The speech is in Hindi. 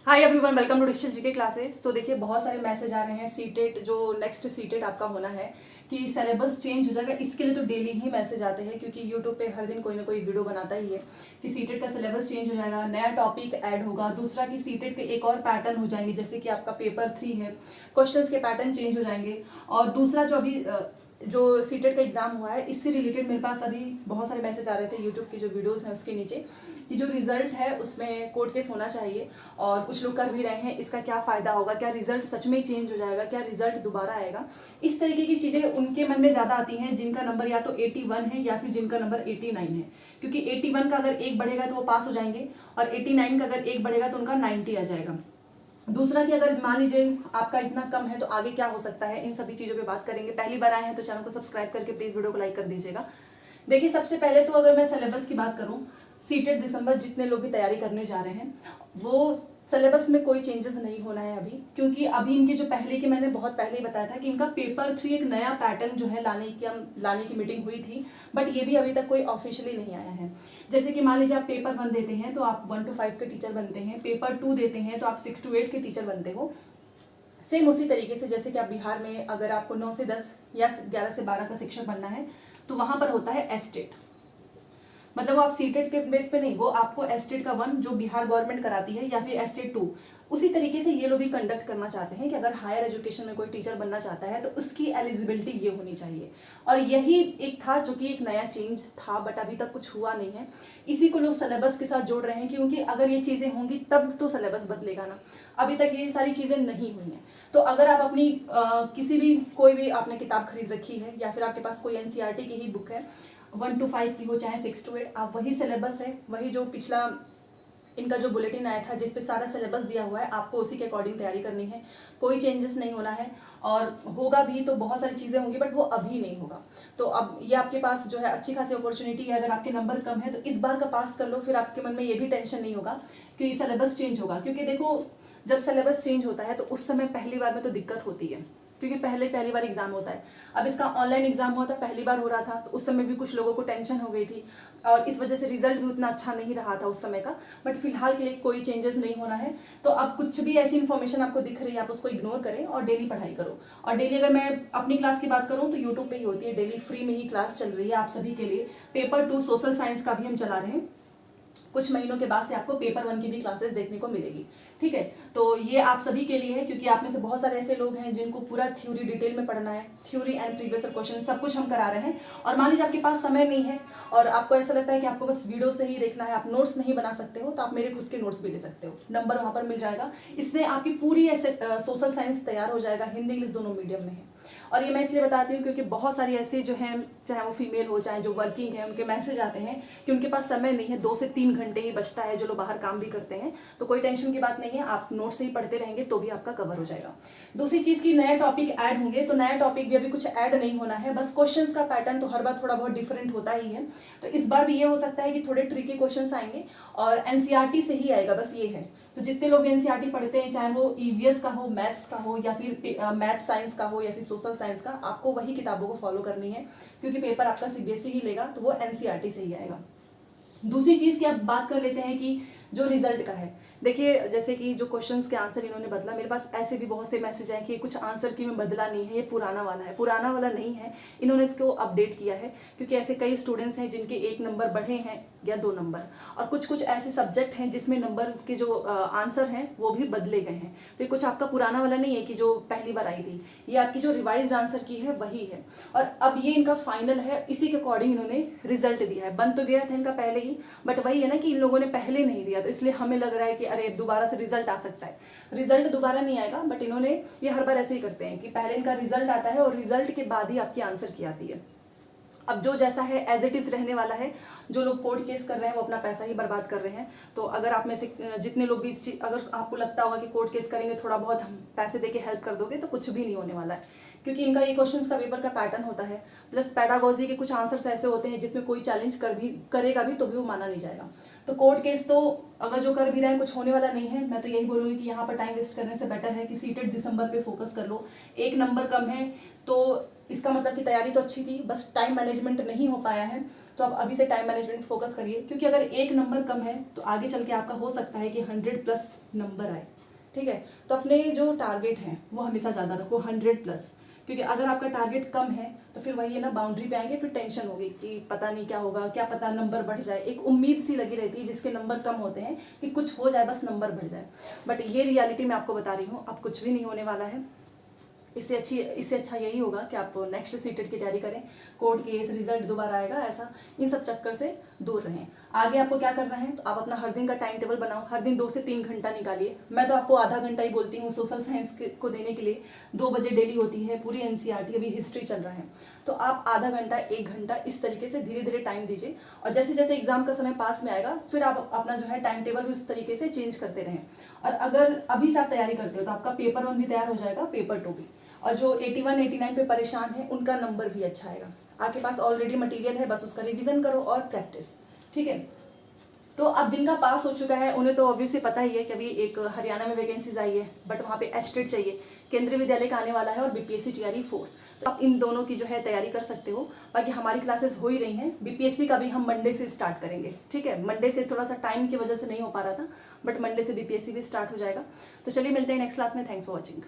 Hi everyone, welcome to digital GK classes. तो देखिए बहुत सारे मैसेज आ रहे हैं सीटेट जो नेक्स्ट सीटेट आपका होना है कि सिलेबस चेंज हो जाएगा। इसके लिए तो डेली ही मैसेज आते हैं क्योंकि यूट्यूब पे हर दिन कोई ना कोई वीडियो बनाता ही है कि सीटेट का सिलेबस चेंज हो जाएगा, नया टॉपिक ऐड होगा। दूसरा कि सीटेट के एक और पैटर्न हो जाएंगे, जैसे कि आपका पेपर 3 है, क्वेश्चंस के पैटर्न चेंज हो जाएंगे। और दूसरा जो अभी जो सीटेट का एग्जाम हुआ है, इससे रिलेटेड मेरे पास अभी बहुत सारे मैसेज आ रहे थे यूट्यूब की जो वीडियोस हैं उसके नीचे कि जो रिजल्ट है उसमें कोर्ट केस होना चाहिए। और कुछ लोग कर भी रहे हैं, इसका क्या फ़ायदा होगा, क्या रिजल्ट सच में चेंज हो जाएगा, क्या रिजल्ट दोबारा आएगा। इस तरीके की चीज़ें उनके मन में ज़्यादा आती हैं जिनका नंबर या तो 81 है या फिर जिनका नंबर 89 है। क्योंकि 81 का अगर एक बढ़ेगा तो वो पास हो जाएंगे और 89 का अगर एक बढ़ेगा तो उनका 90 आ जाएगा। दूसरा कि अगर मान लीजिए आपका इतना कम है तो आगे क्या हो सकता है, इन सभी चीज़ों पे बात करेंगे। पहली बार आए हैं तो चैनल को सब्सक्राइब करके प्लीज़ वीडियो को लाइक कर दीजिएगा। देखिए सबसे पहले तो अगर मैं सिलेबस की बात करूं, सीटेट दिसंबर जितने लोग भी तैयारी करने जा रहे हैं वो सिलेबस में कोई चेंजेस नहीं होना है अभी, क्योंकि अभी इनके जो पहले के मैंने बहुत पहले ही बताया था कि इनका पेपर 3 एक नया पैटर्न जो है लाने की मीटिंग हुई थी, बट ये भी अभी तक कोई ऑफिशियली नहीं आया है। जैसे कि मान लीजिए आप पेपर 1 देते हैं तो आप 1 to 5 के टीचर बनते हैं, पेपर 2 देते हैं तो आप 6 to 8 के टीचर बनते हो। सेम उसी तरीके से जैसे कि आप बिहार में अगर आपको 9 से 10 या 11 से 12 का शिक्षक बनना है तो वहां पर होता है एस्टेट, मतलब वो आप सीटेट के बेस पे नहीं, वो आपको एस्टेट का 1 जो बिहार गवर्नमेंट कराती है या फिर एस्टेट 2। उसी तरीके से ये लोग भी कंडक्ट करना चाहते हैं कि अगर हायर एजुकेशन में कोई टीचर बनना चाहता है तो उसकी एलिजिबिलिटी ये होनी चाहिए। और यही एक था जो कि एक नया चेंज था, बट अभी तक कुछ हुआ नहीं है। इसी को लोग सिलेबस के साथ जोड़ रहे हैं क्योंकि अगर ये चीज़ें होंगी तब तो सिलेबस बदलेगा ना। अभी तक ये सारी चीज़ें नहीं हुई हैं। तो अगर आप अपनी किसी भी कोई भी आपने किताब खरीद रखी है या फिर आपके पास कोई एनसीईआरटी की ही बुक है, 1 to 5 की हो चाहे 6 to 8, आप वही सिलेबस है, वही जो पिछला इनका जो बुलेटिन आया था जिसपे सारा सिलेबस दिया हुआ है, आपको उसी के अकॉर्डिंग तैयारी करनी है। कोई चेंजेस नहीं होना है, और होगा भी तो बहुत सारी चीज़ें होंगी बट वो अभी नहीं होगा। तो अब ये आपके पास जो है अच्छी खासी अपॉर्चुनिटी है। अगर आपके नंबर कम है तो इस बार का पास कर लो, फिर आपके मन में ये भी टेंशन नहीं होगा कि सिलेबस चेंज होगा। क्योंकि देखो जब सिलेबस चेंज होता है तो उस समय पहली बार में तो दिक्कत होती है, क्योंकि पहली बार एग्जाम होता है। अब इसका ऑनलाइन एग्जाम हुआ था, पहली बार हो रहा था, तो उस समय भी कुछ लोगों को टेंशन हो गई थी और इस वजह से रिजल्ट भी उतना अच्छा नहीं रहा था उस समय का। बट फिलहाल के लिए कोई चेंजेस नहीं होना है। तो अब कुछ भी ऐसी इन्फॉर्मेशन आपको दिख रही है आप उसको इग्नोर करें और डेली पढ़ाई करो। और डेली अगर मैं अपनी क्लास की बात करूँ तो यूट्यूब पे ही होती है, डेली फ्री में ही क्लास चल रही है आप सभी के लिए। पेपर 2 सोशल साइंस का भी हम चला रहे हैं, कुछ महीनों के बाद से आपको पेपर 1 की भी क्लासेस देखने को मिलेगी। ठीक है, तो ये आप सभी के लिए है क्योंकि आप में से बहुत सारे ऐसे लोग हैं जिनको पूरा थ्योरी डिटेल में पढ़ना है, थ्योरी एंड प्रीवियस क्वेश्चन सब कुछ हम करा रहे हैं। और मान लीजिए आपके पास समय नहीं है और आपको ऐसा लगता है कि आपको बस वीडियो से ही देखना है, आप नोट्स नहीं बना सकते हो, तो आप मेरे खुद के नोट्स भी ले सकते हो, नंबर वहाँ पर मिल जाएगा। इसमें आपकी पूरी ऐसे सोशल साइंस तैयार हो जाएगा, हिंदी इंग्लिश दोनों मीडियम में है। और ये मैं इसलिए बताती हूँ क्योंकि बहुत सारी ऐसे जो हैं, चाहे वो फीमेल हो चाहे जो वर्किंग है, उनके मैसेज आते हैं कि उनके पास समय नहीं है, 2 से 3 घंटे ही बचता है, जो लोग बाहर काम भी करते हैं। तो कोई टेंशन की बात नहीं है, आप नोट से ही पढ़ते रहेंगे तो भी आपका कवर हो जाएगा। दूसरी चीज़ की नए टॉपिक ऐड होंगे, तो नया टॉपिक भी अभी कुछ ऐड नहीं होना है, बस क्वेश्चंस का पैटर्न तो हर बार थोड़ा बहुत डिफरेंट होता ही है। तो इस बार भी ये हो सकता है कि थोड़े ट्रिकी क्वेश्चंस आएंगे और एनसीईआरटी से ही आएगा, बस ये है। तो जितने लोग एनसीईआरटी पढ़ते हैं, चाहे वो ईवीएस का हो, मैथ्स का हो या फिर मैथ साइंस का हो या फिर सोशल साइंस का, आपको वही किताबों को फॉलो करनी है क्योंकि पेपर आपका सीबीएसई ही लेगा, तो वो एनसीईआरटी से ही आएगा। दूसरी चीज़ की अब बात कर लेते हैं कि जो रिजल्ट का है। देखिए जैसे कि जो क्वेश्चंस के आंसर इन्होंने बदला, मेरे पास ऐसे भी बहुत से मैसेज आए कि कुछ आंसर की में बदला नहीं है, ये पुराना वाला है। पुराना वाला नहीं है, इन्होंने इसको अपडेट किया है क्योंकि ऐसे कई स्टूडेंट्स हैं जिनके 1 नंबर बढ़े हैं या 2 नंबर, और कुछ कुछ ऐसे सब्जेक्ट हैं जिसमें नंबर के जो आंसर हैं वो भी बदले गए हैं। तो ये कुछ आपका पुराना वाला नहीं है कि जो पहली बार आई थी, ये आपकी जो रिवाइज आंसर की है वही है। और अब ये इनका फाइनल है, इसी के अकॉर्डिंग इन्होंने रिजल्ट दिया है। बन तो गया था इनका पहले ही, बट वही है ना कि इन लोगों ने पहले नहीं दिया, तो इसलिए हमें लग रहा है कि अरे दोबारा से रिजल्ट आ सकता है। रिजल्ट दोबारा नहीं आएगा, बट इन्होंने ये हर बार ऐसे ही करते हैं कि पहले इनका रिजल्ट आता है और रिजल्ट के बाद ही आपकी आंसर की आती है। अब जो जैसा है एज इट इज रहने वाला है। जो लोग कोर्ट केस कर रहे हैं वो अपना पैसा ही बर्बाद कर रहे हैं। तो अगर आप में से जितने लोग भी अगर आपको लगता होगा कि कोर्ट केस करेंगे थोड़ा बहुत हम पैसे देके हेल्प कर दोगे, तो कुछ भी नहीं होने वाला है क्योंकि इनका ये क्वेश्चंस का पेपर का पैटर्न होता है, प्लस पेडागोजी के कुछ आंसर्स ऐसे होते हैं जिसमें कोई चैलेंज करेगा भी तो भी वो माना नहीं जाएगा। तो कोर्ट केस तो अगर जो कर भी रहे हैं कुछ होने वाला नहीं है। मैं तो यही बोलूँगी कि यहाँ पर टाइम वेस्ट करने से बेटर है कि सीटेट दिसंबर पे फोकस कर लो। 1 नंबर कम है तो इसका मतलब कि तैयारी तो अच्छी थी, बस टाइम मैनेजमेंट नहीं हो पाया है। तो आप अभी से टाइम मैनेजमेंट फोकस करिए, क्योंकि अगर एक नंबर कम है तो आगे चल के आपका हो सकता है कि 100+ नंबर आए। ठीक है, तो अपने जो टारगेट हैं वो हमेशा ज़्यादा रखो, 100+, क्योंकि अगर आपका टारगेट कम है तो फिर वही है ना, बाउंड्री पे आएंगे फिर टेंशन होगी कि पता नहीं क्या होगा, क्या पता नंबर बढ़ जाए। एक उम्मीद सी लगी रहती है जिसके नंबर कम होते हैं कि कुछ हो जाए, बस नंबर बढ़ जाए। बट ये रियलिटी मैं आपको बता रही हूँ, अब कुछ भी नहीं होने वाला है। इससे अच्छा यही होगा कि आप नेक्स्ट सीटेट की तैयारी करें, कोर्ट केस रिजल्ट दोबारा आएगा ऐसा, इन सब चक्कर से दूर रहें। आगे आपको क्या करना है, तो आप अपना हर दिन का टाइम टेबल बनाओ, हर दिन 2 से 3 घंटा निकालिए। मैं तो आपको आधा घंटा ही बोलती हूँ सोशल साइंस को देने के लिए। 2 बजे डेली होती है पूरी एनसीईआरटी, अभी हिस्ट्री चल रहा है, तो आप आधा घंटा 1 घंटा इस तरीके से धीरे धीरे टाइम दीजिए। और जैसे जैसे एग्जाम का समय पास में आएगा फिर आप अपना जो है टाइम टेबल भी उस तरीके से चेंज करते रहें। और अगर अभी से आप तैयारी करते हो तो आपका पेपर 1 भी तैयार हो जाएगा, पेपर 2 भी। और जो 81 89 पे परेशान है उनका नंबर भी अच्छा आएगा। आपके पास ऑलरेडी मटेरियल है, बस उसका रिवीजन करो और प्रैक्टिस। ठीक है, तो अब जिनका पास हो चुका है उन्हें तो ऑब्वियसली पता ही है कि अभी एक हरियाणा में वैकेंसीज आई है, बट वहाँ पे एस्टेट चाहिए, केंद्रीय विद्यालय का आने वाला है और बीपीएससी टीआरई 4, तो आप इन दोनों की जो है तैयारी कर सकते हो। बाकी हमारी क्लासेस हो ही रही हैं, बीपीएससी का भी हम मंडे से स्टार्ट करेंगे। ठीक है, मंडे से थोड़ा सा टाइम की वजह से नहीं हो पा रहा था, बट मंडे से बीपीएससी भी स्टार्ट हो जाएगा। तो चलिए मिलते हैं नेक्स्ट क्लास में। Thanks for watching.